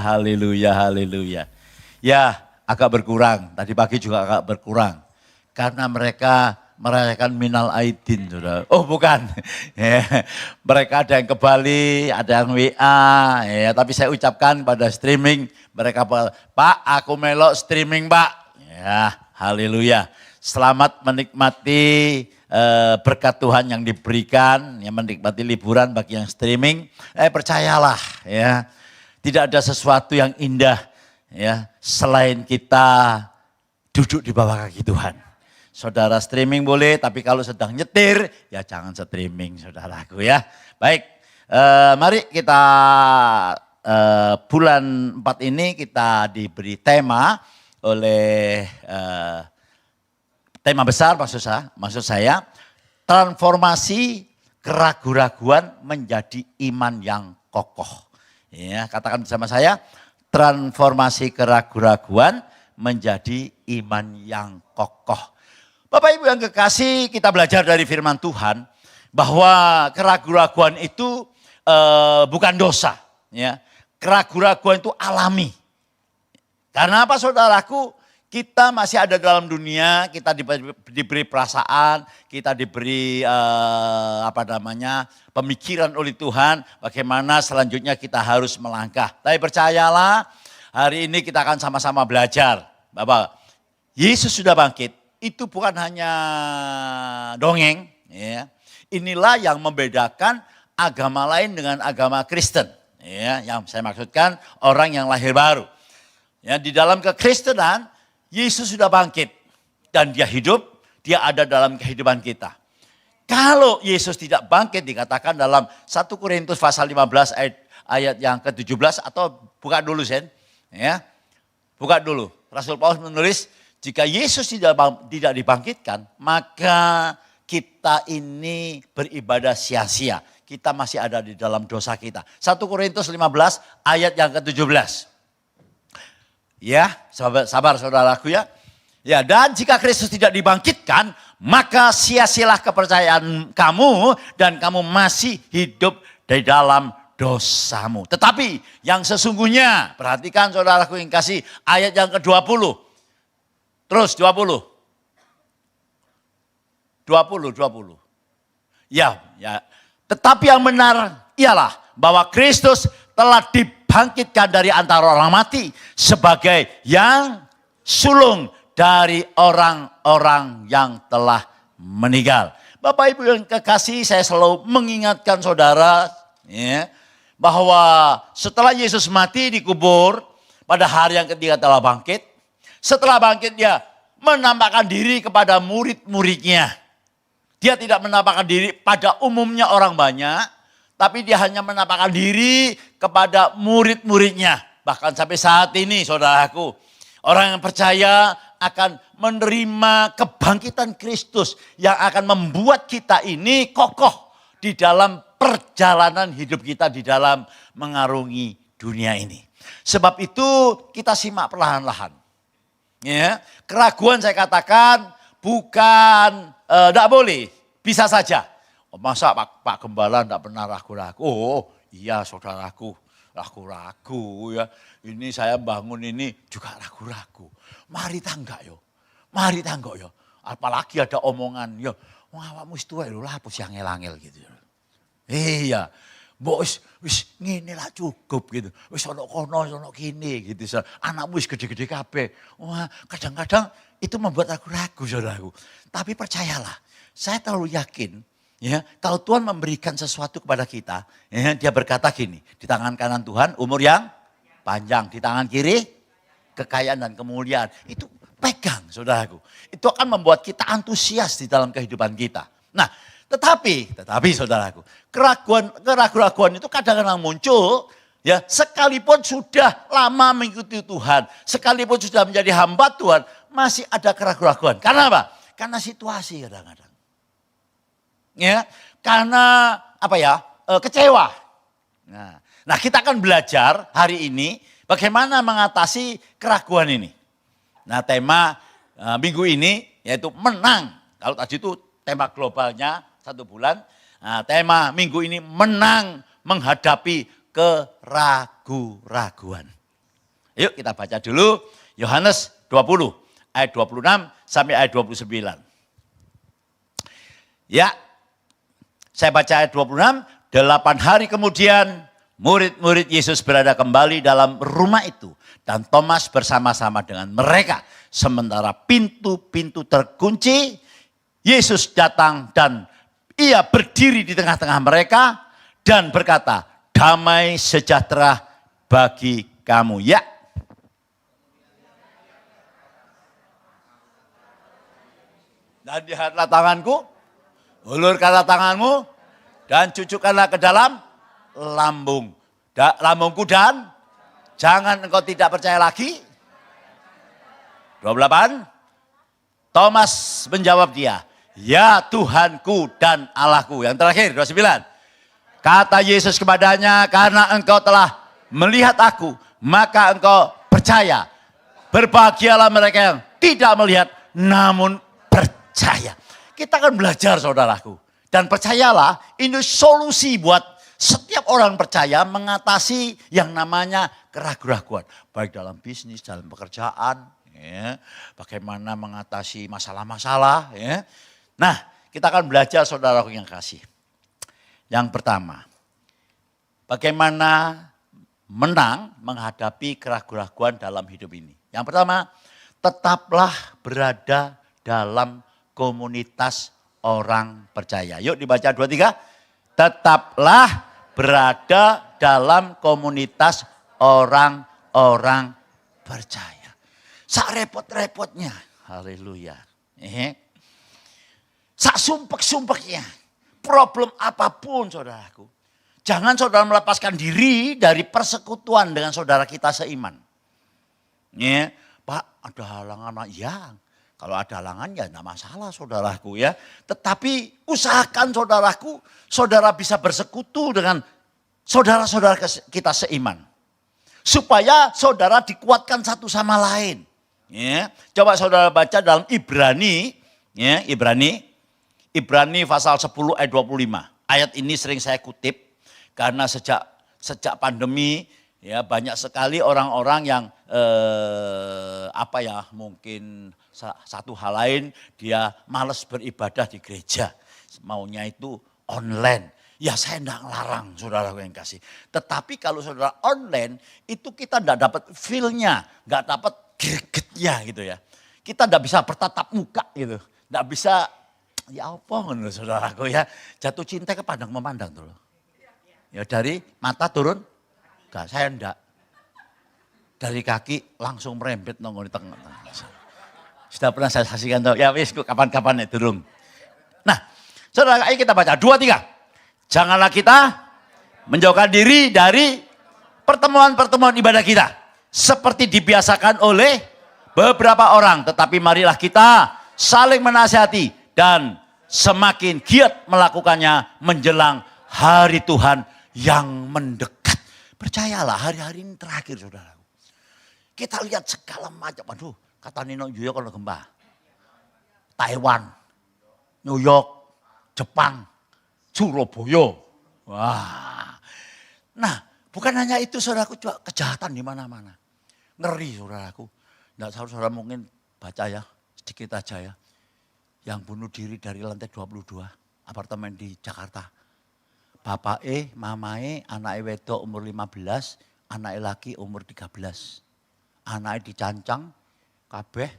haleluya, haleluya. Ya, agak berkurang. Tadi pagi juga agak berkurang. Karena mereka merayakan minal aidin, saudara. Oh bukan, ya, mereka ada yang ke Bali, ada yang WA, ya, tapi saya ucapkan pada streaming, mereka Pak aku melok streaming Pak. Ya, haleluya. Selamat menikmati berkat Tuhan yang diberikan, yang menikmati liburan bagi yang streaming. Percayalah ya, tidak ada sesuatu yang indah ya selain kita duduk di bawah kaki Tuhan. Saudara streaming boleh, tapi kalau sedang nyetir ya jangan streaming saudaraku ya. Baik, mari kita bulan 4 ini kita diberi tema oleh tema besar maksud saya transformasi keraguan-raguan menjadi iman yang kokoh. Ya, katakan bersama saya, transformasi keraguan-raguan menjadi iman yang kokoh. Bapak Ibu yang kekasih, kita belajar dari firman Tuhan bahwa keraguan-raguan itu bukan dosa. Ya. Keraguan-raguan itu alami. Karena apa saudaraku? Kita masih ada dalam dunia, kita diberi perasaan, kita diberi pemikiran oleh Tuhan, bagaimana selanjutnya kita harus melangkah. Tapi percayalah, hari ini kita akan sama-sama belajar bahwa Yesus sudah bangkit. Itu bukan hanya dongeng, ya. Inilah yang membedakan agama lain dengan agama Kristen, ya. Yang saya maksudkan orang yang lahir baru. Ya, di dalam kekristenan Yesus sudah bangkit dan dia hidup, dia ada dalam kehidupan kita. Kalau Yesus tidak bangkit dikatakan dalam 1 Korintus pasal 15 ayat yang ke-17 atau buka dulu Sen. Ya. Buka dulu. Rasul Paulus menulis, jika Yesus tidak dibangkitkan, maka kita ini beribadah sia-sia. Kita masih ada di dalam dosa kita. 1 Korintus 15 ayat yang ke-17. Ya, sabar saudaraku ya. Ya, dan jika Kristus tidak dibangkitkan, maka sia-sialah kepercayaan kamu dan kamu masih hidup di dalam dosamu. Tetapi yang sesungguhnya, perhatikan saudaraku yang kasih ayat yang ke-20. Terus 20. Ya. Tetapi yang benar ialah bahwa Kristus telah dibangkitkan dari antara orang mati sebagai yang sulung dari orang-orang yang telah meninggal. Bapak Ibu yang kekasih, saya selalu mengingatkan saudara ya, bahwa setelah Yesus mati dikubur, pada hari yang ketiga telah bangkit. Setelah bangkit dia menampakkan diri kepada murid-muridnya. Dia tidak menampakkan diri pada umumnya orang banyak, tapi dia hanya menampakkan diri kepada murid-muridnya. Bahkan sampai saat ini saudaraku, orang yang percaya akan menerima kebangkitan Kristus yang akan membuat kita ini kokoh di dalam perjalanan hidup kita di dalam mengarungi dunia ini. Sebab itu kita simak perlahan-lahan. Ya, keraguan saya katakan bukan tidak boleh, bisa saja. Masa Pak Gembala tidak pernah ragu-ragu? Oh iya saudaraku, ragu-ragu ya. Ini saya bangun ini juga ragu-ragu. Mari tanggak yo, mari tanggak yo. Apalagi ada omongan yo, awakmu wis tuwa lho lah pos yang ngel-ngel gitu. Iya, wis ngene lah cukup gitu. Wis ono kono, ono kene gitu. Anakmu wis gede-gede kabeh. Wah, kadang-kadang itu membuat aku ragu saudaraku. Tapi percayalah, saya terlalu yakin ya, kalau Tuhan memberikan sesuatu kepada kita, ya, dia berkata gini, di tangan kanan Tuhan umur yang panjang, di tangan kiri kekayaan dan kemuliaan. Itu pegang saudaraku. Itu akan membuat kita antusias di dalam kehidupan kita. Nah, tetapi saudaraku, keraguan-keraguan itu kadang-kadang muncul ya, sekalipun sudah lama mengikuti Tuhan, sekalipun sudah menjadi hamba Tuhan, masih ada keraguan-keraguan. Karena apa? Karena situasi kadang-kadang. Ya, karena apa ya? Kecewa. Nah, kita akan belajar hari ini bagaimana mengatasi keraguan ini. Nah, tema minggu ini yaitu menang. Kalau tadi itu tema globalnya 1 bulan. Nah, tema minggu ini menang menghadapi keraguan-raguan. Yuk kita baca dulu Yohanes 20 ayat 26 sampai ayat 29. Ya, saya baca ayat 26, 8 hari kemudian murid-murid Yesus berada kembali dalam rumah itu. Dan Thomas bersama-sama dengan mereka. Sementara pintu-pintu terkunci, Yesus datang dan ia berdiri di tengah-tengah mereka dan berkata, damai sejahtera bagi kamu. Ya. Dan lihatlah tanganku, ulurkanlah tanganmu, dan cucukkanlah ke dalam lambungku dan jangan engkau tidak percaya lagi. 28. Thomas menjawab dia, ya Tuhanku dan Allahku. Yang terakhir 29. Kata Yesus kepadanya, karena engkau telah melihat aku, maka engkau percaya. Berbahagialah mereka yang tidak melihat namun percaya. Kita akan belajar saudaraku. Dan percayalah ini solusi buat setiap orang percaya mengatasi yang namanya keraguan-keraguan. Baik dalam bisnis, dalam pekerjaan. Ya, bagaimana mengatasi masalah-masalah. Ya. Nah kita akan belajar saudaraku yang kasih. Yang pertama, bagaimana menang menghadapi keraguan-keraguan dalam hidup ini. Yang pertama, tetaplah berada dalam komunitas orang percaya. Yuk dibaca 2-3. Tetaplah berada dalam komunitas orang-orang percaya. Sak repot-repotnya. Haleluya. Sak sumpek-sumpeknya. Problem apapun saudaraku. Jangan saudara melepaskan diri dari persekutuan dengan saudara kita seiman. Ya, Pak ada halangan. Ya, kalau ada halangan ya tidak masalah saudaraku ya. Tetapi usahakan saudaraku, saudara bisa bersekutu dengan saudara-saudara kita seiman. Supaya saudara dikuatkan satu sama lain. Ya, coba saudara baca dalam Ibrani, ya, Ibrani pasal 10 ayat 25. Ayat ini sering saya kutip karena sejak pandemi ya banyak sekali orang-orang yang mungkin satu hal lain dia malas beribadah di gereja. Maunya itu online. Ya saya tidak larang saudara yang kasih. Tetapi kalau saudara online itu kita tidak dapat feel-nya, nggak dapat gregetnya gitu ya. Kita tidak bisa bertatap muka gitu. Tidak bisa, ya apa menurut saudaraku ya. Jatuh cinta ke pandang memandang tuh loh. Ya dari mata turun, enggak saya enggak. Dari kaki langsung merembet nongol di tengah. Sudah pernah saya saksikan tuh, ya wis kapan-kapan ya turun. Nah saudara ayo kita baca 2-3. Janganlah kita menjauhkan diri dari pertemuan-pertemuan ibadah kita. Seperti dibiasakan oleh beberapa orang. Tetapi marilah kita saling menasihati dan semakin giat melakukannya menjelang hari Tuhan yang mendekat. Percayalah hari-hari ini terakhir saudara. Kita lihat segala macam. Aduh kata Nino New York kalau gempa. Taiwan, New York, Jepang, Surabaya. Wah. Nah bukan hanya itu saudaraku, juga kejahatan di mana-mana. Ngeri saudaraku. Tidak saudara mungkin baca ya, sedikit aja ya. Yang bunuh diri dari lantai 22, apartemen di Jakarta. Bapake, mamae, anake wedok umur 15, anake laki umur 13. Anake dicancang, kabeh,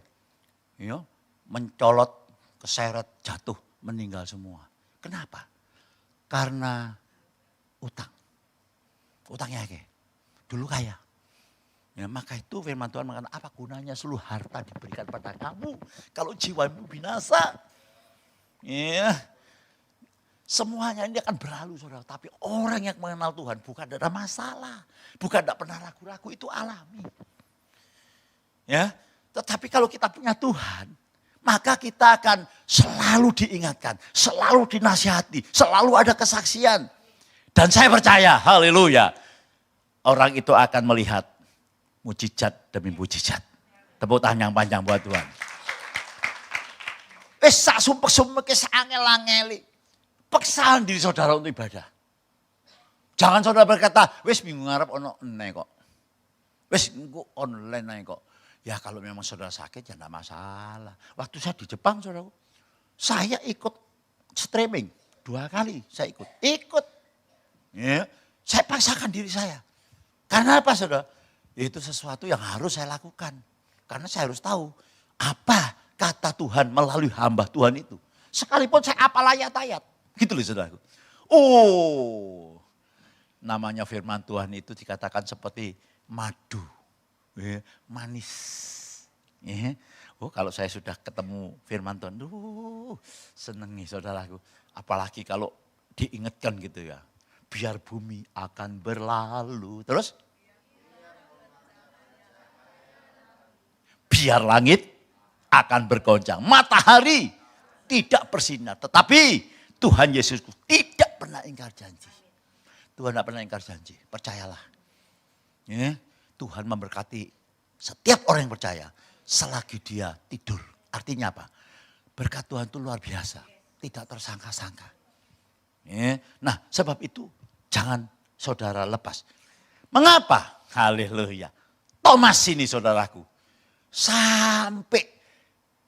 ya, mencolot, keseret, jatuh, meninggal semua. Kenapa? Karena utang. Utangnya kayak dulu kaya. Ya, maka itu firman Tuhan mengatakan apa gunanya seluruh harta diberikan pada kamu kalau jiwamu binasa. Ya. Semuanya ini akan berlalu saudara. Tapi orang yang mengenal Tuhan bukan ada masalah. Bukan tidak pernah ragu-ragu, itu alami. Ya, tetapi kalau kita punya Tuhan, maka kita akan selalu diingatkan, selalu dinasihati, selalu ada kesaksian. Dan saya percaya, haleluya, orang itu akan melihat mujizat demi mujizat. Tepuk tangan yang panjang buat Tuhan. Wis sak sumpek-sumpek sak angel-angeli. Paksaan diri saudara untuk ibadah. Jangan saudara berkata, wis minggu ngarep ono ene kok. Wes engko online aja kok. Ya kalau memang saudara sakit ya enggak masalah. Waktu saya di Jepang saudara, saya ikut streaming 2 kali saya ikut. Ikut. Ya, saya paksakan diri saya. Karena apa saudara? Itu sesuatu yang harus saya lakukan. Karena saya harus tahu apa kata Tuhan melalui hamba Tuhan itu. Sekalipun saya apal ayat-ayat. Gitu loh saudaraku. Oh, namanya firman Tuhan itu dikatakan seperti madu. Ya, manis. Ya. Oh, kalau saya sudah ketemu firman Tuhan, seneng nih saudaraku. Apalagi kalau diingatkan gitu ya. Biar bumi akan berlalu. Terus? Biar langit akan bergoncang. Matahari tidak bersinar. Tetapi Tuhan Yesus tidak pernah ingkar janji. Tuhan tidak pernah ingkar janji. Percayalah. Ya, Tuhan memberkati setiap orang yang percaya. Selagi dia tidur. Artinya apa? Berkat Tuhan itu luar biasa. Tidak tersangka-sangka. Ya, nah sebab itu jangan saudara lepas. Mengapa? Haleluya. Thomas ini saudaraku. Sampai,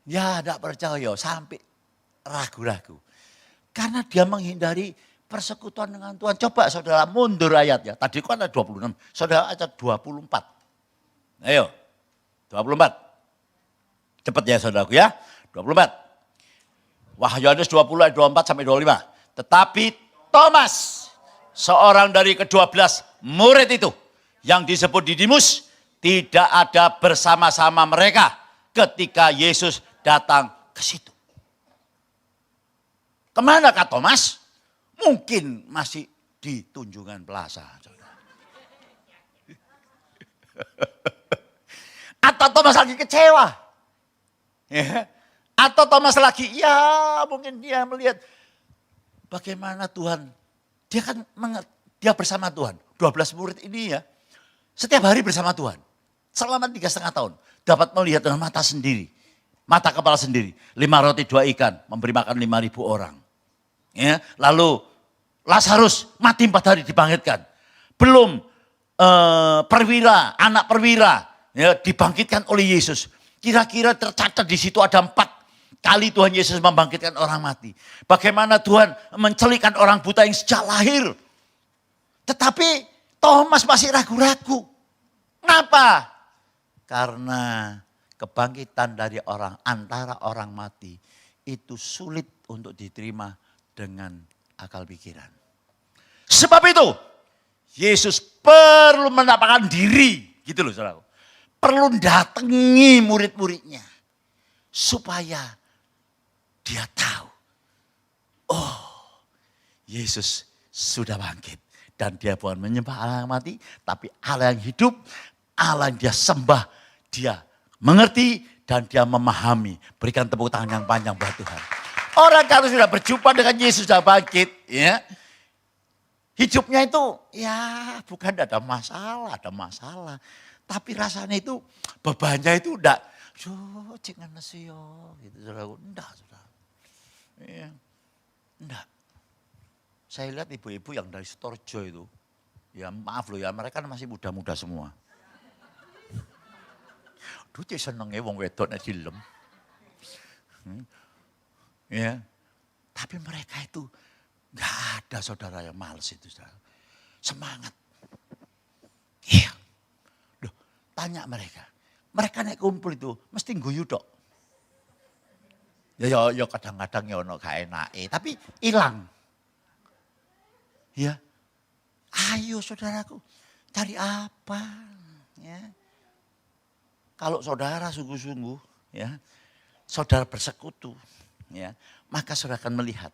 ya tidak percaya, sampai ragu-ragu. Karena dia menghindari persekutuan dengan Tuhan. Coba saudara mundur ayatnya. Tadi kan ada 26, saudara ayat 24. Ayo, 24. Cepat ya saudaraku ya, 24. Wahyu Yohanes 20 ayat 24 sampai 25. Tetapi Thomas, seorang dari ke-12 murid itu, yang disebut Didimus, tidak ada bersama-sama mereka ketika Yesus datang ke situ. Kemana Kak Thomas? Mungkin masih di Tunjungan Plaza. Atau Thomas lagi kecewa. Ya. Atau Thomas lagi, ya mungkin dia melihat bagaimana Tuhan. Dia bersama Tuhan. 12 murid ini ya, setiap hari bersama Tuhan. Selama 3,5 tahun. Dapat melihat dengan mata sendiri. Mata kepala sendiri. 5 roti 2 ikan. Memberi makan 5.000 orang. Ya, lalu Lazarus mati 4 hari dibangkitkan. Belum perwira, anak perwira ya, dibangkitkan oleh Yesus. Kira-kira tercatat di situ ada 4 kali Tuhan Yesus membangkitkan orang mati. Bagaimana Tuhan mencelikan orang buta yang sejak lahir. Tetapi Thomas masih ragu-ragu. Kenapa? Karena kebangkitan dari antara orang mati itu sulit untuk diterima dengan akal pikiran. Sebab itu Yesus perlu menampakkan diri, gitu loh saudara. Perlu datangi murid-muridnya supaya dia tahu, oh Yesus sudah bangkit dan dia bukan menyembah Allah yang mati, tapi Allah yang hidup. Allah yang dia sembah, dia mengerti dan dia memahami. Berikan tepuk tangan yang panjang buat Tuhan. Orang kalau sudah berjumpa dengan Yesus sudah bangkit, ya, hidupnya itu ya bukan ada masalah. Tapi rasanya itu bebannya itu enggak, jangan nesio, gitu saudara. Enggak, saudara. Ya, enggak. Saya lihat ibu-ibu yang dari Storjo itu, ya maaf loh ya, mereka masih muda-muda semua. Duh, senengnya wong wedok nek dilem. Ya. Tapi mereka itu enggak ada saudara yang males itu, saudara. Semangat. Iya. Loh, tanya mereka. Mereka naik kumpul itu mesti guyu tok. Ya kadang-kadang ya ono gak enake, tapi hilang. Ya. Ayo saudaraku, cari apa? Ya. Kalau saudara sungguh-sungguh, ya, saudara bersekutu, ya, maka saudara akan melihat.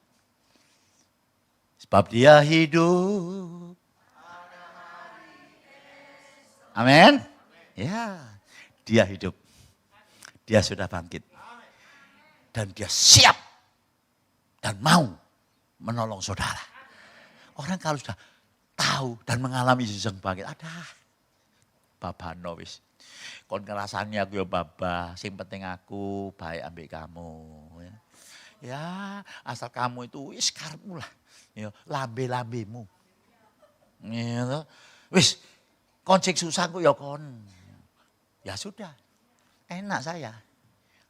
Sebab dia hidup. Amin. Ya, dia hidup. Dia sudah bangkit. Dan dia siap dan mau menolong saudara. Orang kalau sudah tahu dan mengalami Yesus yang bangkit, ada babano wis. Kon ngerasani aku ya babah, sing penting aku baik ambek kamu. Ya, asal kamu itu wis karepmu lah. Ya, lambe-lambemu. Ya, wis kon sing susah ku ya kon. Ya sudah, enak saya.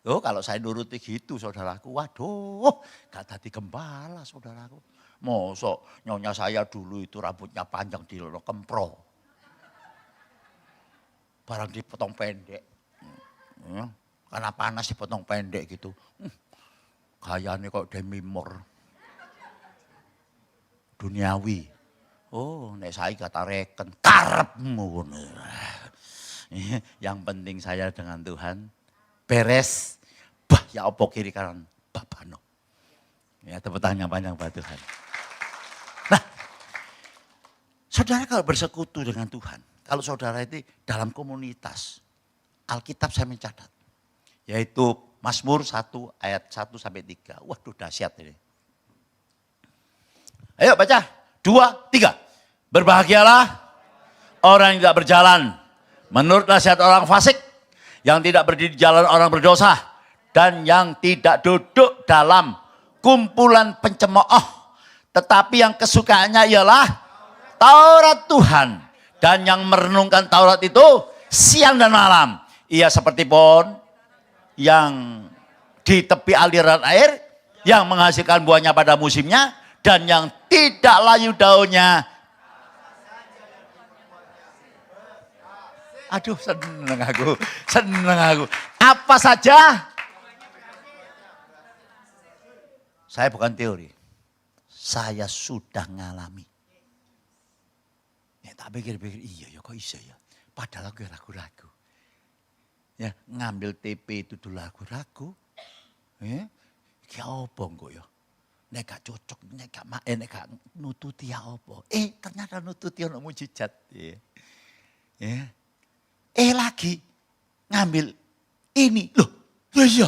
Loh kalau saya nuruti gitu saudaraku, waduh gak tadi gembala saudaraku. Mosok nyonya saya dulu itu rambutnya panjang di kempro. Barang dipotong pendek. Karena panas dipotong pendek gitu. Kayaknya kok Demi Moore. Duniawi. Oh, nek saya kata reken karepmu. Yang penting saya dengan Tuhan beres. Bah, ya opo kiri kanan babano. Ya, tepuk tangan panjang buat Tuhan. Nah, saudara kalau bersekutu dengan Tuhan, kalau saudara itu dalam komunitas, Alkitab saya mencatat, yaitu Mazmur 1 ayat 1 sampai 3. Waduh dahsyat ini. Ayo baca, 2, 3. Berbahagialah orang yang tidak berjalan menurut nasihat orang fasik, yang tidak berdiri di jalan orang berdosa, dan yang tidak duduk dalam kumpulan pencemooh, tetapi yang kesukaannya ialah Taurat Tuhan, dan yang merenungkan Taurat itu siang dan malam. Ia seperti pohon yang di tepi aliran air, yang menghasilkan buahnya pada musimnya, dan yang tidak layu daunnya. Aduh seneng aku. Apa saja? Saya bukan teori. Saya sudah ngalami. Ya, tak pikir-pikir, iya ya kok bisa ya. Padahal aku ragu-ragu. Ya, ngambil TP itu dulu ragu-ragu. Ya, kayak apa kok ya. Nek gak cocok, nek gak nututi ya apa. Ternyata nututi ono mujizat. Ya. Lagi ngambil ini. Loh, iya.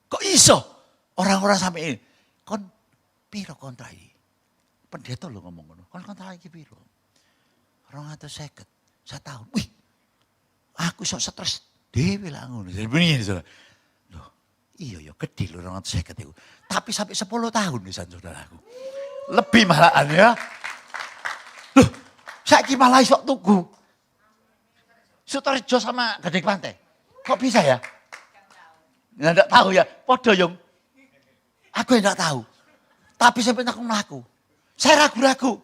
Kok iso? Orang-orang sampai ini. Kon piro kontra ini? Pendeta lo ngomong ngono. Kon kontra iki piro? 250. Saya tahu. Wih. Aku sok stres dhewe lah ngono. Jadi begini loh, iya ya gede lho 250 itu. Tapi sampai 10 tahun nih saudaraku. Lebih malahan ya. Loh, saiki malah iso tuku. Sutarjo sama Gading Pantai. Kok bisa ya? Nggak tahu ya. Podo yung. Aku yang nggak tahu. Tapi sampai aku melaku. Saya ragu-ragu.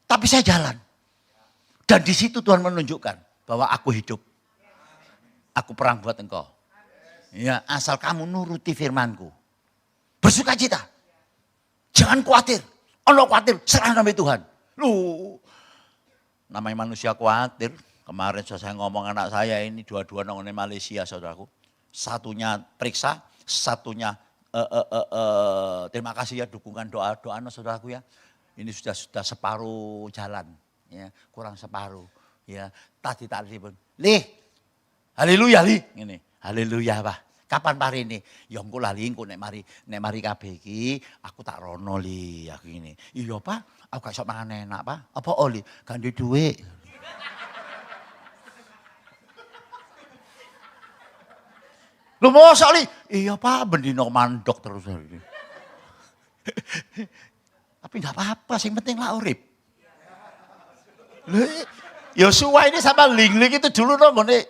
Tapi saya jalan. Dan di situ Tuhan menunjukkan bahwa aku hidup. Aku perang buat engkau. Ya, asal kamu nuruti firmanku. Bersukacita. Jangan khawatir. Ono khawatir, serah nama Tuhan. Loh, namanya manusia khawatir. Kemarin saya ngomong anak saya ini dua-dua nongol Malaysia saudaraku. Satunya periksa, satunya terima kasih ya dukungan doa-doa saudaraku ya. Ini sudah separuh jalan, ya kurang separuh, ya tadi pun. Lih, haleluya lih, ini haleluya pak. Kapan pari ini? Yang ku lali engko nek mari kabeh iki aku tak rono li aku ini. Iya pak, aku gak iso mangan enak pak. Apa oli? Gak duwe duit. Lu mosok li? Iya pak, bendino mandok terus. Tapi enggak apa-apa, yang penting lah urip. Yosua ini sama Ling-Ling itu dulu nonggone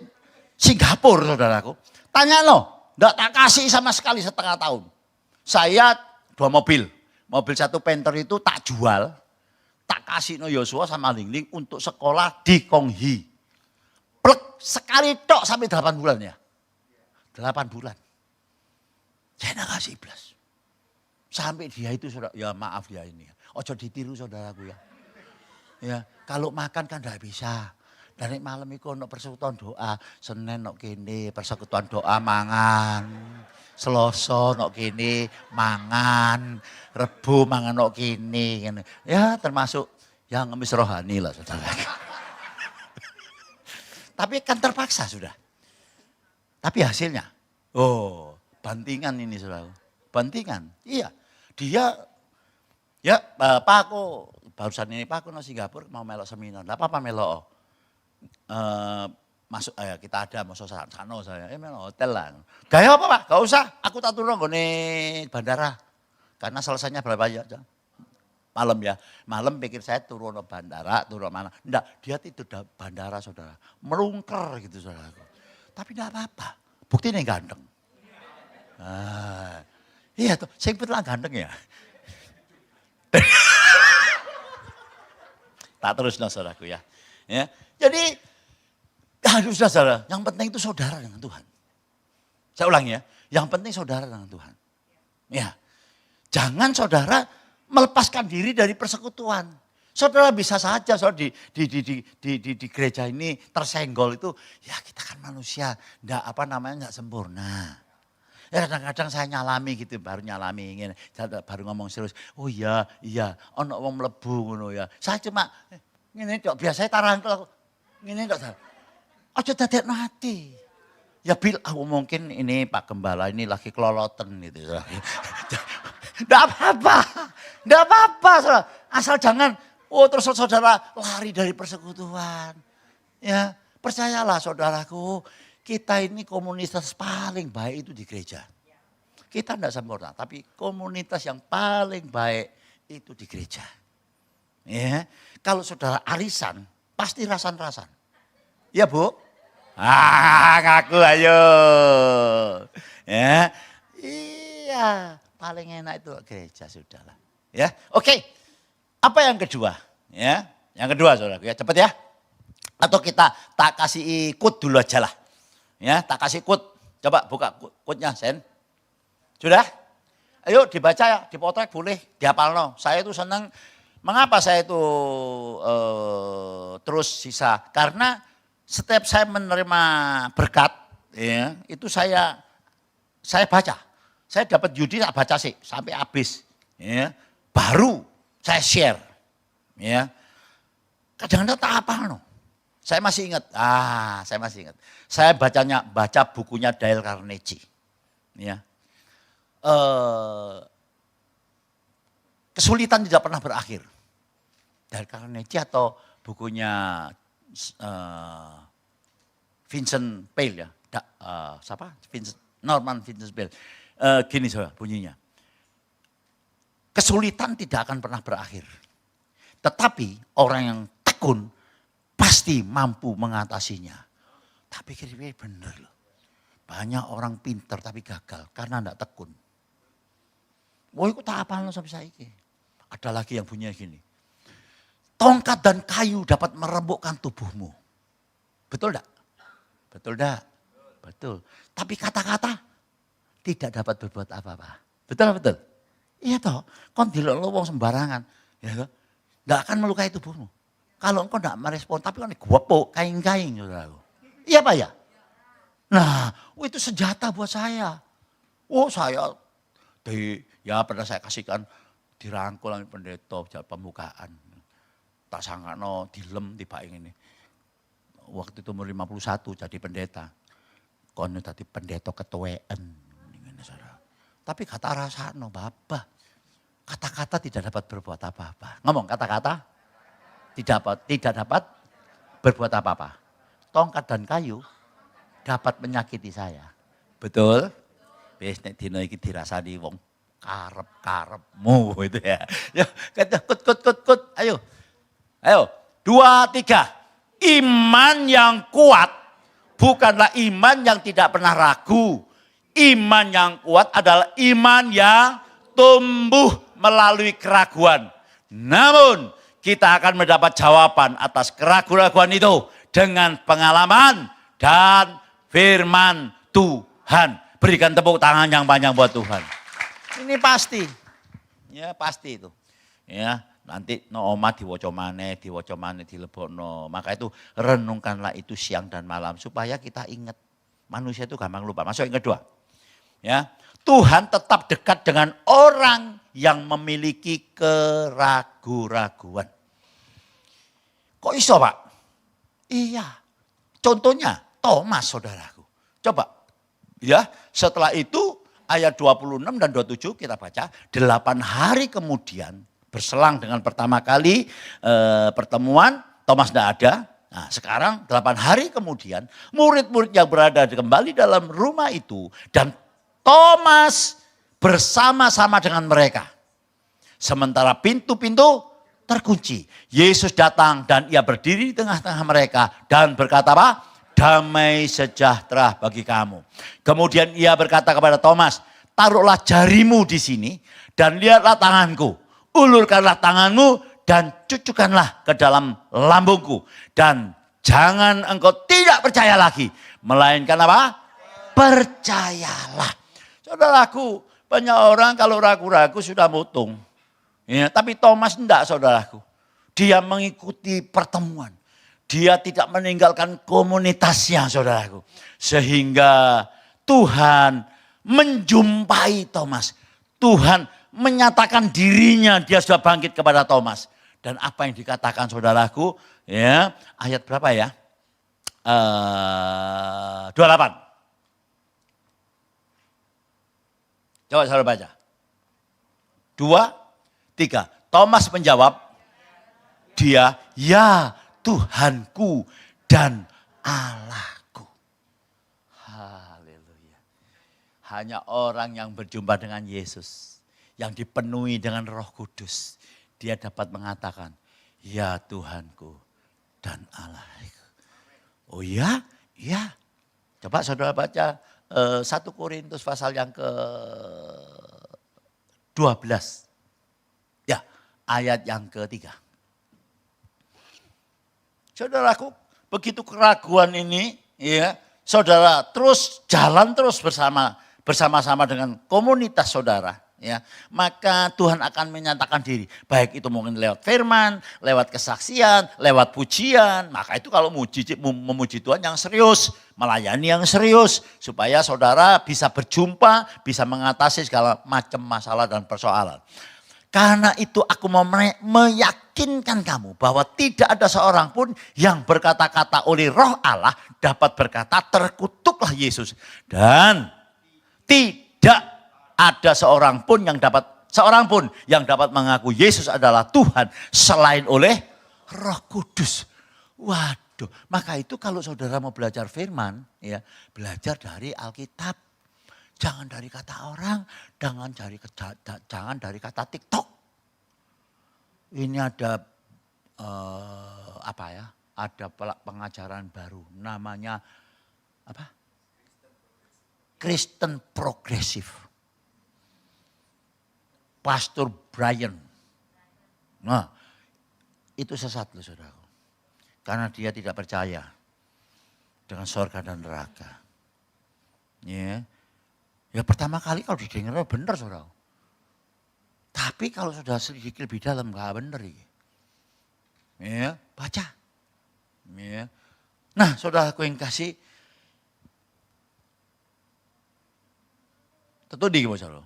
Singapura saudaraku. Tanya no, enggak tak kasih sama sekali setengah tahun. Saya 2 mobil. Mobil 1 Panther itu tak jual. Tak kasih no Yosua sama Ling-Ling untuk sekolah di Konghi. Plek sekali tok sampai 8 bulan ya. 8 bulan. Saya enggak kasih iblas. Sampai dia itu saudara, ya maaf ya ini. Ojo ditiru saudaraku ya. Ya, kalau makan kan enggak bisa. Dari malam itu ono persekutuan doa, Senin nok kene persekutuan doa mangan. Selasa nok kene mangan, Rebo mangan nok kene. Ya termasuk yang ngemis rohani lah saudara. Tapi kan terpaksa sudah. Tapi hasilnya, oh bantingan ini saudara. Bantingan, iya. Dia, ya Pak aku barusan ini Pak aku di Singapura mau melok seminar. Lah apa melok? Masuk kita ada masuk sana saya melok hotel lah. Gaya apa Pak? Gak usah, aku tak turun gone bandara. Karena selesainya berapa ya? Malam ya. Malam pikir saya turun ke bandara, turun mana. Enggak, dia tidur di bandara saudara. Melungker gitu saudara. Tapi tidak apa-apa. Buktinya ganteng. Iya tuh, sing lah ganteng ya. Tak terus saudaraku ya. Jadi harus saudara, yang penting itu saudara dengan Tuhan. Saya ulangi ya, yang penting saudara dengan Tuhan. Ya, jangan saudara melepaskan diri dari persekutuan. Saudara bisa saja saudara di gereja ini tersenggol itu, ya kita kan manusia, enggak sempurna. Ya kadang-kadang saya nyalami gitu, baru nyalami, baru ngomong serius. Oh iya, ono wong mlebu ngono ya. Saya cuma ngene tok, biasanya tarangkel ngene tok. Aja dadekno ati. Ya mungkin ini Pak Gembala ini lagi keloloten gitu. Enggak apa-apa. Asal jangan terus saudara lari dari persekutuan. Ya, percayalah saudaraku, kita ini komunitas paling baik itu di gereja. Kita tidak sempurna, tapi komunitas yang paling baik itu di gereja. Ya, kalau saudara arisan, pasti rasan-rasan. Ya Bu? Ngaku ayo. Ya, iya, paling enak itu gereja sudahlah. Ya, oke. Apa yang kedua? Ya, yang kedua saudaraku ya, cepat ya. Atau kita tak kasih ikut dulu aja lah. Ya, tak kasih quote. Coba buka quote-nya, Sen. Sudah? Ayo dibaca ya, dipotret boleh, dihafalno. Saya itu senang. Mengapa saya itu terus sisa? Karena setiap saya menerima berkat, ya, itu saya baca. Saya dapat judi, saya baca sih sampai habis. Ya, baru saya share. Ya, kadang-kadang tak hafalno. Saya masih ingat, Saya baca bukunya Dale Carnegie. Ya. Kesulitan tidak pernah berakhir. Dale Carnegie atau bukunya Vincent Peale ya. Norman Vincent Peale. Gini saudara bunyinya. Kesulitan tidak akan pernah berakhir. Tetapi orang yang tekun pasti mampu mengatasinya. Tapi kira-kira benar loh. Banyak orang pintar tapi gagal karena tidak tekun. Wah itu tak apa sampai saiki. Ada lagi yang bunyinya gini. Tongkat dan kayu dapat merembukkan tubuhmu. Betul enggak? Betul enggak? Betul. Tapi kata-kata tidak dapat berbuat apa-apa. Betul. Iya toh. Kon dilok wong sembarangan. Ya toh. Enggak akan melukai tubuhmu. Kalau engkau tidak merespon, tapi kan guapo, kain-kain. Iya Pak ya? Nah, itu senjata buat saya. Saya pernah saya kasihkan dirangkul sama pendeta pembukaan. Tak sangka dilem tiba ini. Waktu itu umur 51 jadi pendeta. Kono tadi pendeta ketuaan. Tapi kata rasa Bapak. Kata-kata tidak dapat berbuat apa-apa. Ngomong kata-kata. Tidak dapat berbuat apa-apa. Tongkat dan kayu dapat menyakiti saya. Betul? Wis nek dina iki dirasani wong karep-karepmu itu ya. Ya, kut. Ayo. 2, 3. Iman yang kuat bukanlah iman yang tidak pernah ragu. Iman yang kuat adalah iman yang tumbuh melalui keraguan. Namun kita akan mendapat jawaban atas keraguan-keraguan itu dengan pengalaman dan firman Tuhan. Berikan tepuk tangan yang panjang buat Tuhan. Ini pasti. Ya pasti itu. Ya, nanti oma diwaca maneh dilebokno. Maka itu renungkanlah itu siang dan malam supaya kita ingat. Manusia itu gampang lupa. Masuk yang kedua. Ya, Tuhan tetap dekat dengan orang yang memiliki keraguan-raguan. Kok iso Pak? Iya. Contohnya Thomas saudaraku. Coba ya setelah itu ayat 26 dan 27 kita baca. 8 hari kemudian berselang dengan pertama kali pertemuan Thomas tidak ada. Nah sekarang 8 hari kemudian murid-murid yang berada kembali dalam rumah itu. Dan Thomas bersama-sama dengan mereka. Sementara pintu-pintu terkunci. Yesus datang dan ia berdiri di tengah-tengah mereka. Dan berkata apa? damai sejahtera bagi kamu. Kemudian ia berkata kepada Thomas, taruhlah jarimu di sini dan lihatlah tanganku. Ulurkanlah tanganmu dan cucukkanlah ke dalam lambungku. Dan jangan engkau tidak percaya lagi. Melainkan apa? Percayalah. Saudaraku, banyak orang kalau ragu-ragu sudah mutung. Ya, tapi Thomas enggak, saudaraku. Dia mengikuti pertemuan. Dia tidak meninggalkan komunitasnya, saudaraku. Sehingga Tuhan menjumpai Thomas. Tuhan menyatakan dirinya, dia sudah bangkit kepada Thomas. Dan apa yang dikatakan saudaraku, ya, ayat berapa ya? 28. Coba saudara baca. 2, 3. Thomas menjawab, dia, ya Tuhanku dan Allahku. Haleluya. Hanya orang yang berjumpa dengan Yesus, yang dipenuhi dengan Roh Kudus, dia dapat mengatakan, ya Tuhanku dan Allahku. Oh ya? Ya. Coba saudara baca 1 Korintus pasal yang ke-12. Ya, ayat yang ke-3. Saudaraku, begitu keraguan ini, ya, saudara terus jalan terus bersama-sama dengan komunitas saudara, ya, maka Tuhan akan menyatakan diri. Baik itu mungkin lewat firman, lewat kesaksian, lewat pujian. Maka itu kalau memuji Tuhan yang serius, melayani yang serius, supaya saudara bisa berjumpa, bisa mengatasi segala macam masalah dan persoalan. Karena itu aku mau meyakinkan kamu bahwa tidak ada seorang pun yang berkata-kata oleh Roh Allah dapat berkata terkutuklah Yesus. Dan tidak ada seorang pun yang dapat mengaku Yesus adalah Tuhan selain oleh Roh Kudus. Waduh, maka itu kalau saudara mau belajar firman, ya, belajar dari Alkitab. Jangan dari kata orang, jangan dari kata TikTok. Ini ada ada pengajaran baru, namanya apa? Kristen Progresif. Pastor Brian. Nah, itu sesat loh saudara. Karena dia tidak percaya dengan surga dan neraka. Ya. Ya pertama kali kalau didengar benar saudara. Tapi kalau sudah sedikit lebih dalam gak benar. Ya, baca. Ya. Nah saudara aku yang kasih. Tentu di gimana saudara?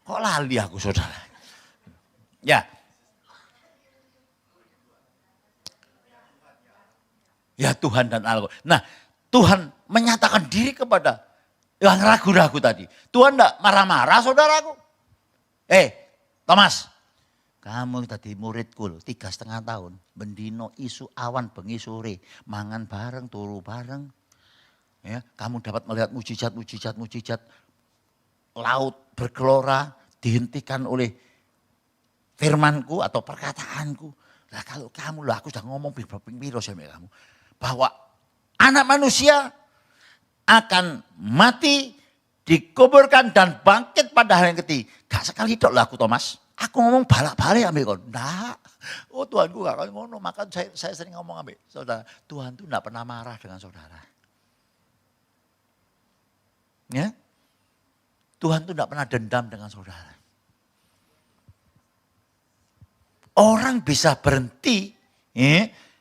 Kok lali aku saudara? Ya. Ya Tuhan dan Allah. Nah Tuhan menyatakan diri kepada yang ragu-ragu tadi. Tuhan enggak marah-marah saudaraku. Thomas, kamu tadi muridku loh, 3,5 tahun. Bendino isu awan bengi sore. Mangan bareng, turu bareng. Ya, kamu dapat melihat mujizat. Laut bergelora dihentikan oleh firmanku atau perkataanku. Lah kalau kamu lah, aku sudah ngomong piro sama kamu. Bahwa anak manusia akan mati, dikuburkan dan bangkit pada hari yang ketiga. Gak sekali dok lah aku Thomas. Aku ngomong balik-balik ambil kon. Nah, oh Tuhanku gak kali ngono. Maka saya sering ngomong ambil saudara. Tuhan itu gak pernah marah dengan saudara. Ya, Tuhan itu gak pernah dendam dengan saudara. Orang bisa berhenti,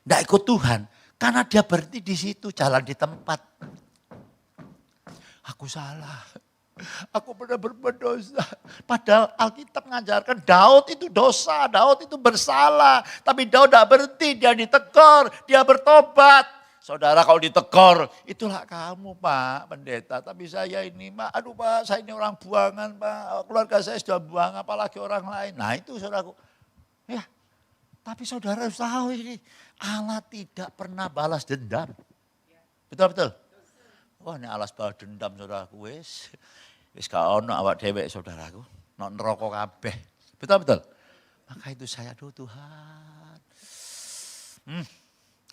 gak ikut Tuhan. Karena dia berhenti di situ, jalan di tempat. Aku salah, aku pernah berbuat dosa. Padahal Alkitab mengajarkan Daud itu dosa, Daud itu bersalah. Tapi Daud tidak berhenti, dia ditegur, dia bertobat. Saudara kalau ditegur, itulah kamu Pak Pendeta. Tapi saya ini Pak, aduh Pak saya ini orang buangan Pak. Keluarga saya sudah buang apalagi orang lain. Nah itu saudaraku. Ya, tapi saudara harus tahu ini. Allah tidak pernah balas dendam. Betul-betul. Wah ini alas balas dendam saudaraku wis gak ono awak dewek saudaraku. Nok neraka kabeh. Betul-betul. Maka itu saya aduh Tuhan.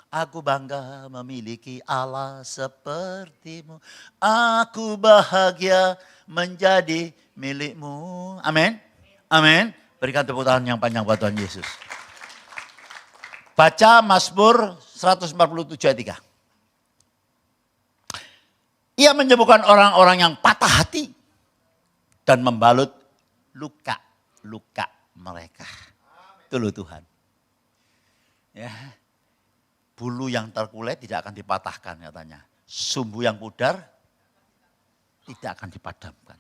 Aku bangga memiliki Allah sepertimu. Aku bahagia menjadi milikmu. Amin. Amin. Berikan tepuk tangan yang panjang buat Tuhan Yesus. Baca Mazmur 147 ayat 3. Ia menyembuhkan orang-orang yang patah hati dan membalut luka-luka mereka. Itu loh Tuhan. Ya. Bulu yang terkulai tidak akan dipatahkan katanya. Sumbu yang pudar tidak akan dipadamkan.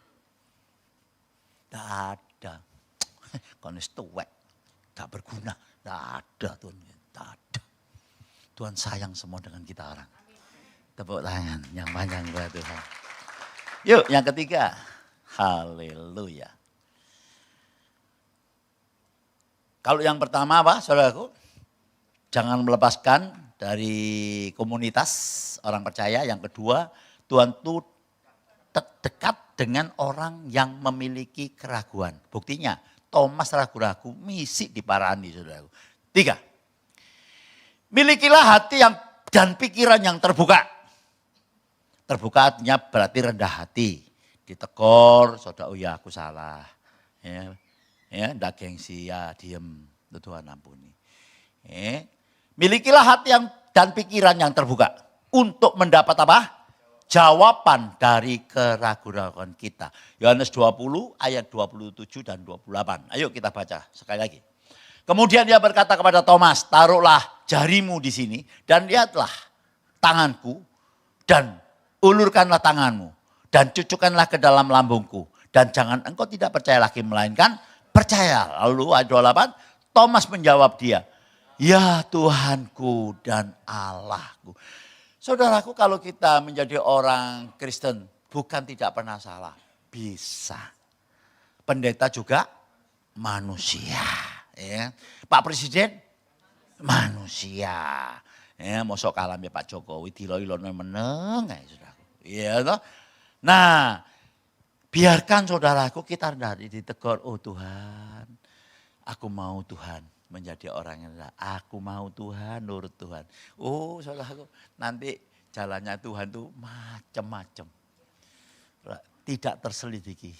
Tidak ada. Konis tuwek. Tidak berguna. Tidak ada Tuhan. Tidak ada. Tuhan sayang semua dengan kita orang. Tepuk tangan yang panjang buat Tuhan. Yuk yang ketiga. Haleluya. Kalau yang pertama apa saudaraku? Jangan melepaskan dari komunitas orang percaya. Yang kedua, Tuhan itu dekat dengan orang yang memiliki keraguan. Buktinya, Thomas ragu-ragu, misi diparani saudaraku. 3. Milikilah hati yang dan pikiran yang terbuka. Terbuka artinya berarti rendah hati. Ditegur, saudara, oh ya aku salah. Ya, enggak gengsi, ya diem. Tuhan ampuni. Milikilah hati yang dan pikiran yang terbuka. Untuk mendapat apa? Jawaban dari keraguan kita. Yohanes 20 ayat 27 dan 28. Ayo kita baca sekali lagi. Kemudian dia berkata kepada Thomas, taruhlah jarimu di sini dan lihatlah tanganku dan ulurkanlah tanganmu dan cucukkanlah ke dalam lambungku. Dan jangan engkau tidak percaya lagi melainkan percaya. Lalu ayat 28, Thomas menjawab dia, ya Tuhanku dan Allahku. Saudaraku kalau kita menjadi orang Kristen bukan tidak pernah salah. Bisa. Pendeta juga manusia. Ya. Pak Presiden manusia. Ya, mosok kalah ya Pak Jokowi dilo-ilone meneng ya saudaraku. Iya toh. Nah, biarkan saudaraku kita rendah hati ditegur, oh Tuhan, aku mau Tuhan menjadi orang yang rendah. Aku mau Tuhan, nurut Tuhan. Oh saudaraku, nanti jalannya Tuhan tuh macam-macam. Tidak terselidiki.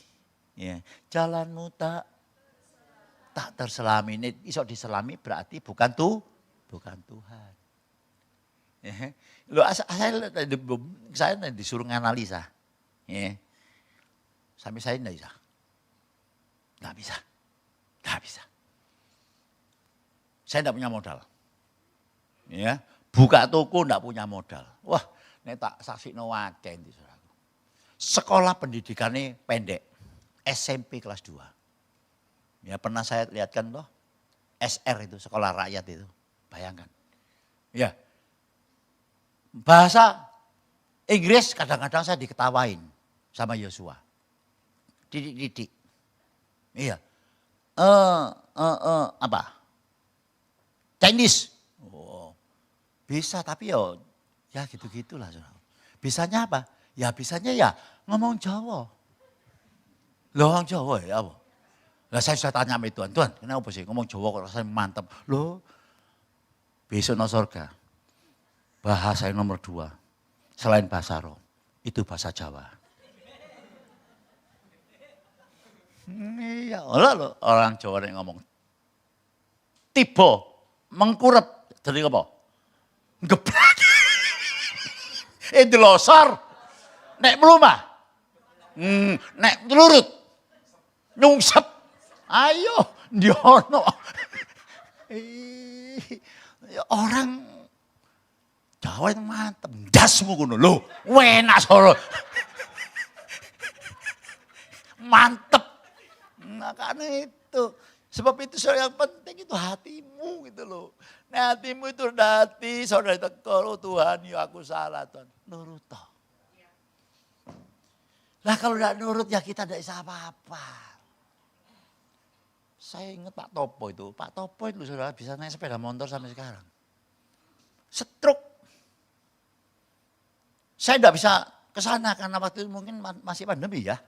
Ya. Jalanmu tak terselami. Ini iso diselami berarti bukan Tuhan. Ya. Loh, saya disuruh nganalisa. Ya. Sampai saya enggak bisa. Enggak bisa. Saya enggak punya modal. Ya, buka toko enggak punya modal. Wah, nek tak saksikno akeh iki saudaraku. Sekolah pendidikannya pendek. SMP kelas 2. Ya pernah saya lihatkan loh. SR itu, sekolah rakyat itu. Bayangkan. Ya. Bahasa Inggris kadang-kadang saya diketawain sama Yosua. Didik. Iya. Apa? Chinese. Oh. Bisa tapi ya gitu-gitulah. Bisanya apa? Ya bisanya ya ngomong Jawa. Loh orang Jawa ya apa? Lah saya sudah tanya sama Tuhan, kenapa sih ngomong Jawa kok rasanya mantap. Loh besok no surga. Bahasa yang nomor 2. Selain bahasa roh. Itu bahasa Jawa. Iya, orang Jawa yang ngomong. Tiba, mengkurep. Jadi apa? Geblak. Dilosor. Nek melumah. Nek lurut. Nyungsep. Ayo, diono. Orang Jawa yang mantep. Dasmu kuno. Loh, enak soro. Mantep. Nah karena itu. Sebab itu yang penting itu hatimu gitu loh. Nah hatimu itu hati, saudara tegur, oh Tuhan ya aku salah Tuhan. Nurut toh. Lah kalau tidak nurut ya kita tidak bisa apa-apa. Saya ingat Pak Topo itu. Pak Topo itu saudara bisa naik sepeda motor sampai sekarang. Stroke. Saya tidak bisa ke sana karena waktu itu mungkin masih pandemi ya.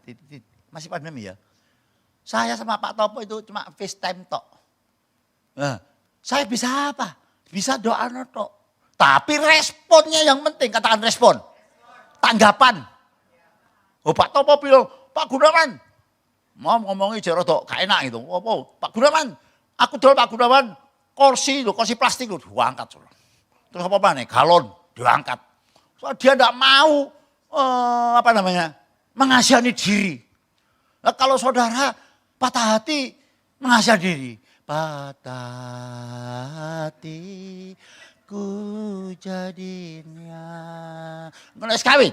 Masih pandemi ya. Saya sama Pak Topo itu cuma FaceTime tok. Nah, saya bisa apa? Bisa doa tok. Tapi responnya yang penting, katakan respon. Tanggapan. Oh Pak Topo bilang, Pak Gunawan. Mau ngomongin jero tok, gak enak gitu. Oh, Pak Gunawan, aku dol Pak Gunawan, kursi plastik itu diangkat. Terus apa nih, galon diangkat. So, dia tidak mau mengasihani diri. Nah, kalau saudara patah hati, mengasihani diri. Patah hati ku jadinya. Ngeles kawin.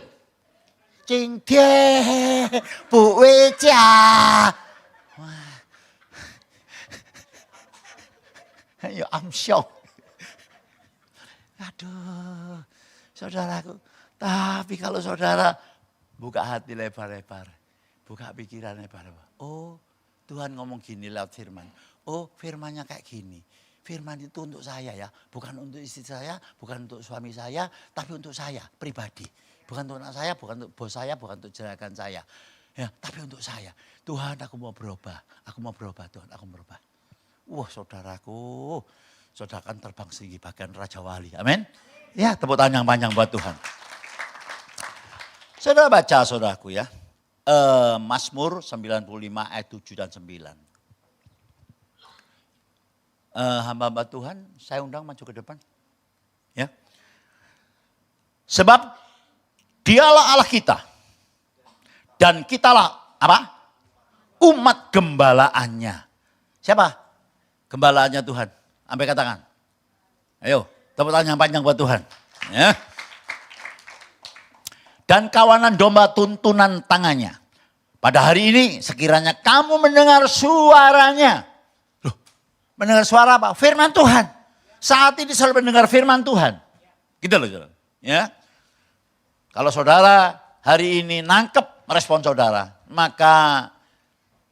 Cing dia Bu Weja. Ayo amsyong. Aduh, saudaraku. Tapi kalau saudara buka hati lebar-lebar. Buka pikiran lebar-lebar. Oh, Tuhan ngomong gini lewat firman. Oh, firmannya kayak gini. Firman itu untuk saya ya. Bukan untuk istri saya, bukan untuk suami saya. Tapi untuk saya pribadi. Bukan untuk anak saya, bukan untuk bos saya, bukan untuk jerakan saya. Ya, tapi untuk saya. Tuhan, aku mau berubah. Aku mau berubah, Tuhan. Aku mau berubah. Wah, saudaraku. Saudara kan terbang tinggi bagian Raja Wali. Amin. Ya, tepuk tangan yang panjang buat Tuhan. Saudara baca, saudaraku ya. Mazmur 95 ayat 7 dan 9. Hamba-hamba Tuhan, saya undang maju ke depan. Ya. Sebab Dialah Allah kita. Dan kitalah apa? Umat gembalaannya. Siapa? Gembalaannya Tuhan. Sampai katakan. Ayo, tepuk tangan yang panjang buat Tuhan. Ya. Dan kawanan domba tuntunan tangannya. Pada hari ini sekiranya kamu mendengar suaranya. Loh, mendengar suara apa? Firman Tuhan. Saat ini selalu mendengar firman Tuhan. Gitu loh. Ya. Kalau saudara hari ini nangkep respon saudara, maka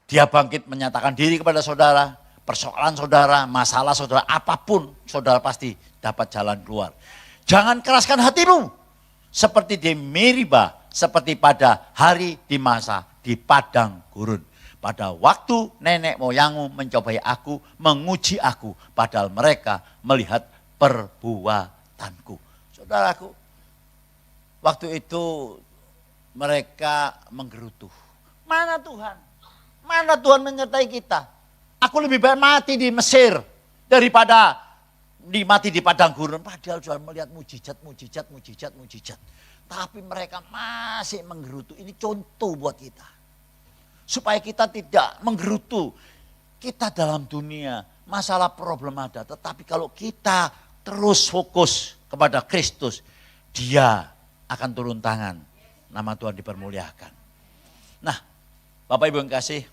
dia bangkit menyatakan diri kepada saudara, persoalan saudara, masalah saudara, apapun saudara pasti dapat jalan keluar. Jangan keraskan hatimu seperti di Meriba, seperti pada hari di masa di padang gurun. Pada waktu nenek moyangmu mencobai aku, menguji aku, padahal mereka melihat perbuatanku. Saudaraku, waktu itu mereka menggerutu. Mana Tuhan? Mana Tuhan menyertai kita? Aku lebih baik mati di Mesir daripada mati di padang gurun. Padahal Tuhan melihat mujizat. Tapi mereka masih menggerutu. Ini contoh buat kita. Supaya kita tidak menggerutu. Kita dalam dunia masalah problem ada. Tetapi kalau kita terus fokus kepada Kristus, Dia akan turun tangan. Nama Tuhan dipermuliakan. Nah, Bapak Ibu yang kasih,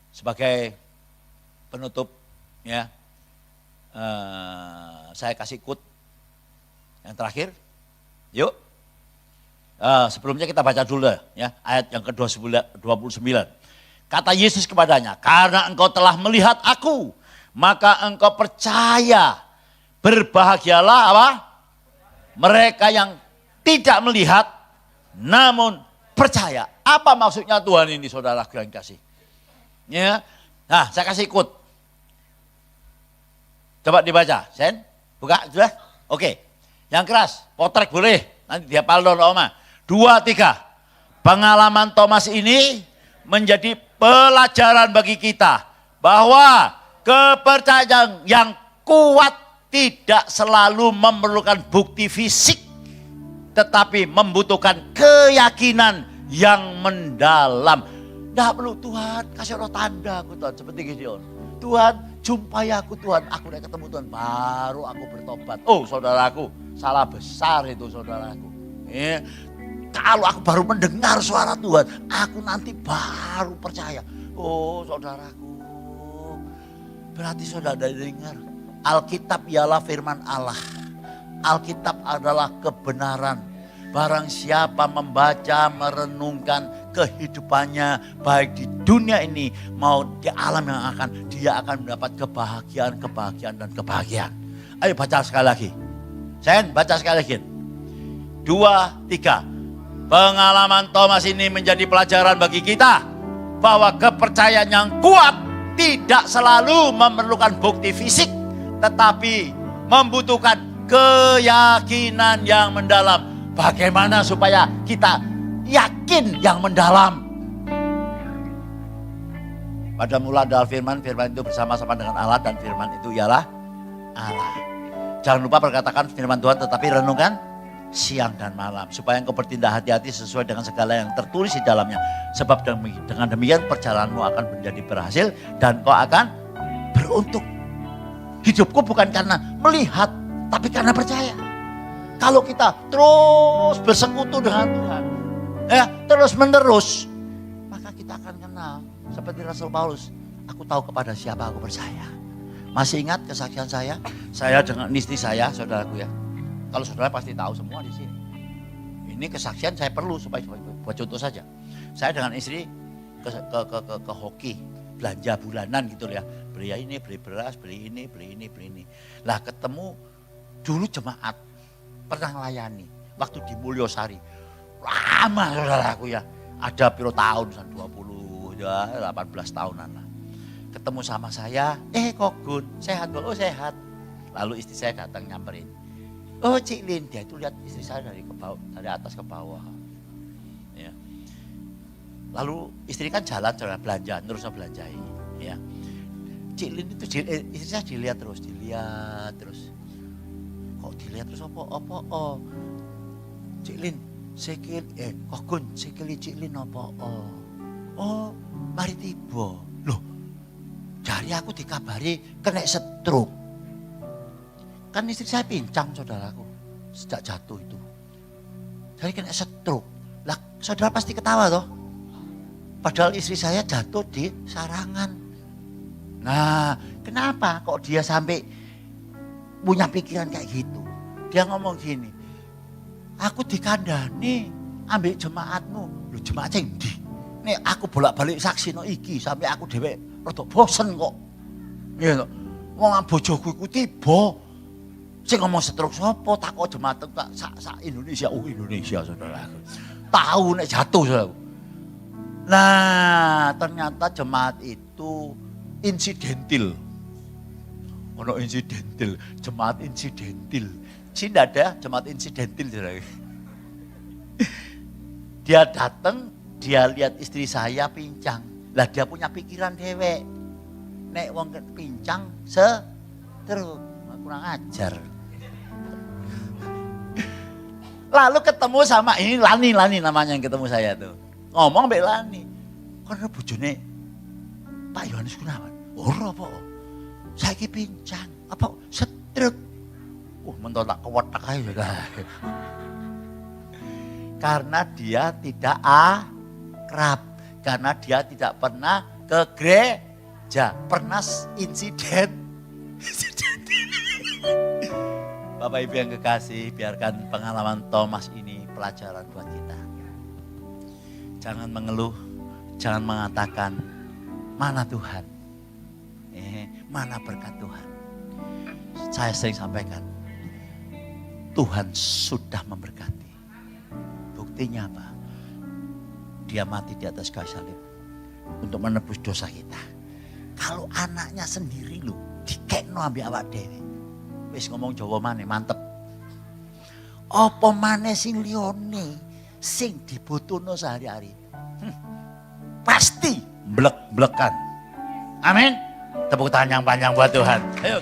sebagai penutup ya, saya kasih quote yang terakhir. Yuk. Sebelumnya kita baca dulu ya, ayat yang ke-29. Kata Yesus kepadanya, karena engkau telah melihat aku, maka engkau percaya. Berbahagialah apa? Mereka yang tidak melihat, namun percaya. Apa maksudnya Tuhan ini, saudara yang kasih? Ya, nah saya kasih quote. Coba dibaca, Sen, buka, sudah? Oke, yang keras, potrek boleh, nanti dia palon Oma. 2, 3, pengalaman Thomas ini menjadi pelajaran bagi kita. Bahwa kepercayaan yang kuat tidak selalu memerlukan bukti fisik. Tetapi membutuhkan keyakinan yang mendalam. Tidak perlu Tuhan kasih roh tanda aku Tuhan. Seperti Gideon. Tuhan jumpai aku Tuhan. Aku udah ketemu Tuhan. Baru aku bertobat. Oh saudaraku, salah besar itu saudaraku. Ya. Kalau aku baru mendengar suara Tuhan, aku nanti baru percaya. Oh saudaraku, berarti saudara dengar. Alkitab ialah firman Allah. Alkitab adalah kebenaran. Barang siapa membaca, merenungkan kehidupannya, baik di dunia ini mau di alam yang akan, dia akan mendapat kebahagiaan dan kebahagiaan. Ayo baca sekali lagi. Sen, baca sekali lagi. 2, 3. Pengalaman Thomas ini menjadi pelajaran bagi kita bahwa kepercayaan yang kuat tidak selalu memerlukan bukti fisik, tetapi membutuhkan keyakinan yang mendalam. Bagaimana supaya kita yakin yang mendalam? Pada mula adalah firman, firman itu bersama-sama dengan Allah dan firman itu ialah Allah. Jangan lupa perkatakan firman Tuhan tetapi renungkan siang dan malam. Supaya engkau bertindak hati-hati sesuai dengan segala yang tertulis di dalamnya. Sebab dengan demikian perjalananmu akan menjadi berhasil dan kau akan beruntung. Hidupku bukan karena melihat tapi karena percaya. Kalau kita terus bersekutu dengan Tuhan, terus menerus, maka kita akan kenal. Seperti Rasul Paulus, aku tahu kepada siapa aku percaya. Masih ingat kesaksian saya dengan istri saya, saudaraku ya. Kalau saudara pasti tahu semua di sini. Ini kesaksian saya perlu supaya buat contoh saja. Saya dengan istri ke hoki, belanja bulanan gitu ya. Beli ini, beli beras, beli ini, beli ini, beli ini. Lah ketemu dulu jemaat pernah melayani waktu di Mulyosari. Lama saudaraku ya. Ada piro tahun, 20 ya 18 tahunan lah. Ketemu sama saya, kok Gun, sehat? Oh sehat. Lalu istri saya datang nyamperin. Oh Cik Lin, dia itu lihat istri saya dari atas ke bawah. Ya. Lalu istri kan jalan belanja, terus belanjain. Ya. Cik Lin itu istri saya dilihat terus. Kok dilihat terus apa? Cik Lin, kok Gun, sikili Cik Lin apa? Oh, mari tiba. Loh, jari aku dikabari kena stroke. Kan istri saya pincang saudaraku, sejak jatuh itu. Jadi kena stroke. Lah saudara pasti ketawa toh. Padahal istri saya jatuh di sarangan. Nah kenapa kok dia sampai punya pikiran kayak gitu. Dia ngomong gini, aku dikandani ambil jemaatmu. Lu jemaat yang di. Nih aku bolak-balik saksi no iki sampai aku dhewe rada bosen kok. Iya toh. Wong bojoku iku tiba. Sing ngomong stroke sapa takok jemaat tak sak Indonesia. Oh Indonesia saudara. Tahu nek jatuh saudara. Nah, ternyata jemaat itu insidentil. Ono insidentil, jemaat insidentil. Sini ada jemaat insidentil saudara. Dia datang, dia lihat istri saya pincang. Lah dia punya pikiran dewek. Nek wong pincang terus kurang ajar. Lalu ketemu sama ini Lani namanya yang ketemu saya tuh. Ngomong mbak Lani. Karena bojone Pak Yohanes Gunawan. Ora apa? Saiki pincang. Apa stroke? Mentok tak kewetek ae ya. Karena dia tidak akrab. Karena dia tidak pernah ke gereja. Pernah insiden. Bapak Ibu yang kekasih, biarkan pengalaman Thomas ini pelajaran buat kita. Jangan mengeluh, jangan mengatakan, mana Tuhan? Mana berkat Tuhan? Saya sering sampaikan, Tuhan sudah memberkati. Buktinya apa? Dia mati di atas kayu salib untuk menebus dosa kita. Kalau anaknya sendiri loh, dikekno ambil awak dewe. Wis ngomong Jawa maneh mantep. Apa maneh sing liyane sing dibutuhno sehari-hari. Pasti blek-blekan. Amin. Tepuk tangan yang panjang buat Tuhan. Ayo.